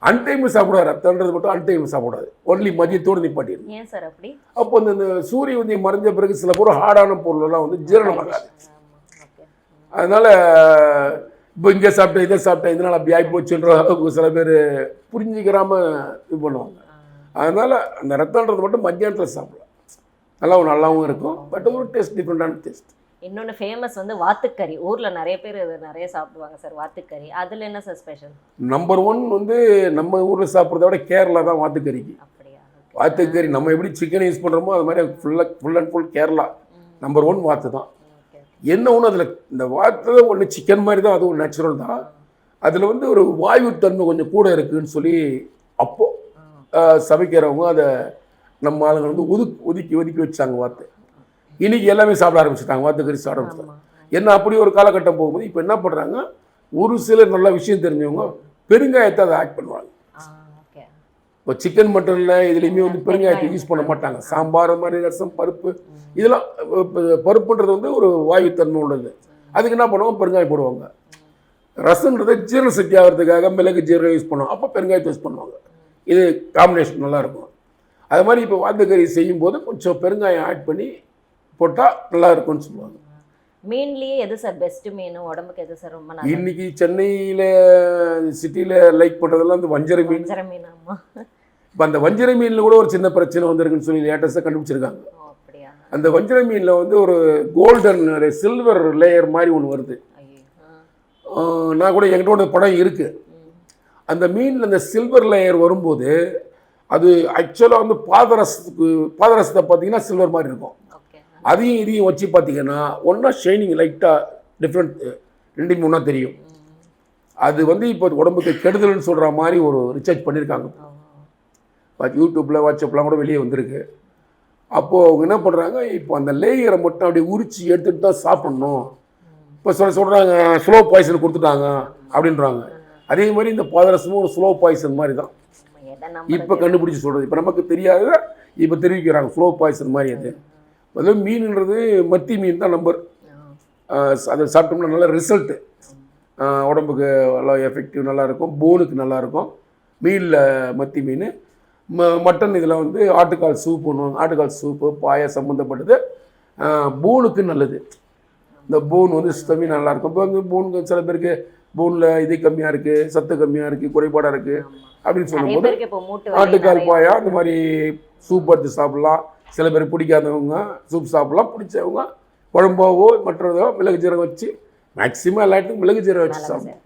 அன்டைம் சாப்பிடாது, ரத்தம்ன்றது மட்டும் அன்டைம் சாப்பிடாது, ஒன்லி மதியத்தோடு நிப்பாட்டிடும். ஏன் சார் அப்படி? அப்போ இந்த சூரிய உதயம் மறைஞ்ச பிறகு சில பொருள் ஹார்டான பொருளெல்லாம் வந்து ஜீரணமாகாது. அதனால் இப்போ இங்கே சாப்பிட்டேன் இதை சாப்பிட்டேன் இதனால் அப்படி ஆகி போச்சுன்ற அளவுக்கு சில பேர் புரிஞ்சிக்கிறாம இது பண்ணுவாங்க. அதனால் அந்த ரத்தம்ன்றது மட்டும் மத்தியானத்தில் சாப்பிடலாம், நல்லாவும் இருக்கும். பட் ஒரு டேஸ்ட் டிஃப்ரெண்டான டேஸ்ட். இன்னொன்று ஃபேமஸ் வந்து வாத்துக்கறி, ஊரில் நிறைய பேர் நிறைய சாப்பிடுவாங்க சார் வாத்துக்கறி. அதில் என்ன சார் ஸ்பெஷல்? நம்பர் 1 வந்து நம்ம ஊரில் சாப்பிட்றத விட கேரளா தான் வாத்துக்கறிக்கு. அப்படியா? வாத்துக்கறி நம்ம எப்படி சிக்கனை யூஸ் பண்ணுறோமோ அது மாதிரி full and full Kerala number 1 வாத்து தான். என்ன ஒன்று அதில் இந்த வாத்து ஒன்று சிக்கன் மாதிரி தான், அதுவும் நேச்சுரல் தான். அதில் வந்து ஒரு வாயு தன்மை கொஞ்சம் கூட இருக்குதுன்னு சொல்லி அப்போது சமைக்கிறவங்க அதை நம்ம ஆளுங்க வந்து ஒதுக்கி வச்சாங்க வாத்து. இன்னைக்கு எல்லாமே சாப்பிட ஆரம்பிச்சுட்டாங்க, வாத்துக்கறி சாப்பிட ஆரம்பிச்சிட்டாங்க. என்ன அப்படி ஒரு காலகட்டம் போகும்போது இப்போ என்ன பண்ணுறாங்க, ஒரு சில நல்ல விஷயம் தெரிஞ்சவங்க பெருங்காயத்தை அதை ஆட் பண்ணுவாங்க. இப்போ சிக்கன் மட்டனில் இதுலேயுமே வந்து பெருங்காயத்தை யூஸ் பண்ண மாட்டாங்க. சாம்பார் மாதிரி, ரசம், பருப்பு, இதெல்லாம் பருப்புன்றது வந்து ஒரு வாயுத்தன்மை உள்ளது, அதுக்கு என்ன பண்ணுவாங்க, பெருங்காயம் போடுவாங்க. ரசம்ன்றதை ஜீரண சக்தி ஆகிறதுக்காக மிளகு ஜீரகம் யூஸ் பண்ணுவாங்க, அப்போ பெருங்காயத்தை யூஸ் பண்ணுவாங்க. இது காம்பினேஷன் நல்லாயிருக்கும். அது மாதிரி இப்போ வாத்துக்கறி செய்யும்போது கொஞ்சம் பெருங்காயம் ஆட் பண்ணி போட்டால் நல்லா இருக்கும்னு சொல்லுவாங்க. மீன்லேயே எது சார் பெஸ்ட் மீன், உடம்புக்கு எது சார் ரொம்ப நல்லா? இன்னைக்கு சென்னையில் சிட்டியில் லைக் பண்ணுறதெல்லாம் அந்த வஞ்சரை மீன். ஆமாம். இப்போ அந்த வஞ்சரை மீனில் கூட ஒரு சின்ன பிரச்சனை வந்திருக்குன்னு சொல்லி லேட்டஸ்ட்டாக கண்டுபிடிச்சிருக்காங்க. அந்த வஞ்சரை மீனில் வந்து ஒரு கோல்டன் சில்வர் லேயர் மாதிரி ஒன்று வருது. நான் கூட என்கிட்ட ஒரு படம் இருக்குது. அந்த மீனில் அந்த சில்வர் லேயர் வரும்போது அது ஆக்சுவலாக வந்து பாதரசத்தை பார்த்தீங்கன்னா சில்வர் மாதிரி இருக்கும். அதையும் இதையும் வச்சு பார்த்தீங்கன்னா ஒன்றா ஷைனிங் லைட்டாக டிஃப்ரெண்ட் ரெண்டு ஒன்றா தெரியும். அது வந்து இப்போ உடம்புக்கு கெடுதல்னு சொல்கிற மாதிரி ஒரு ரிசர்ச் பண்ணியிருக்காங்க. யூடியூப்பில் வாட்ஸ்அப்லாம் கூட வெளியே வந்திருக்கு. அப்போது அவங்க என்ன பண்ணுறாங்க, இப்போ அந்த லேயரை மட்டும் அப்படியே உரிச்சு எடுத்துகிட்டு தான் சாப்பிட்ணும். இப்போ சொல்கிறாங்க ஸ்லோ பாய்சன் கொடுத்துட்டாங்க அப்படின்றாங்க. அதே மாதிரி இந்த பாதரசமும் ஒரு ஸ்லோ பாய்சன் மாதிரி தான் இப்போ கண்டுபிடிச்சி சொல்கிறது. இப்போ நமக்கு தெரியாத இப்போ தெரிவிக்கிறாங்க ஸ்லோ பாய்சன் மாதிரி. அது மீனுன்றது மத்தி மீன் தான் நம்பர். அதை சாப்பிட்டோம்னா நல்ல ரிசல்ட்டு, உடம்புக்கு நல்லா எஃபெக்டிவ் நல்லாயிருக்கும், போனுக்கு நல்லாயிருக்கும். மீனில் மத்தி மீன். மட்டன் இதில் வந்து ஆட்டுக்கால் சூப் பண்ணுவாங்க. ஆட்டுக்கால் சூப்பு பாயா சம்மந்தப்பட்டது போனுக்கு நல்லது. இந்த போன் வந்து சுத்தமே நல்லாயிருக்கும். இப்போ வந்து போனுக்கு சில பேருக்கு போனில் இது கம்மியாக இருக்குது, சத்து கம்மியாக இருக்குது, குறைபாடாக இருக்குது அப்படின்னு சொல்லும்போது ஆட்டுக்கால் பாயா அந்த மாதிரி சூப் எடுத்து சாப்பிட்லாம். சில பேர் பிடிக்காதவங்க சூப் சாப்பிட்லாம், பிடிச்சவங்க குழம்பாவோ மற்றதோ மிளகு ஜீரகம் வச்சு, மேக்ஸிமம் எல்லாத்துக்கும் மிளகு ஜீரகம் வச்சு சாப்பிடுவோம்.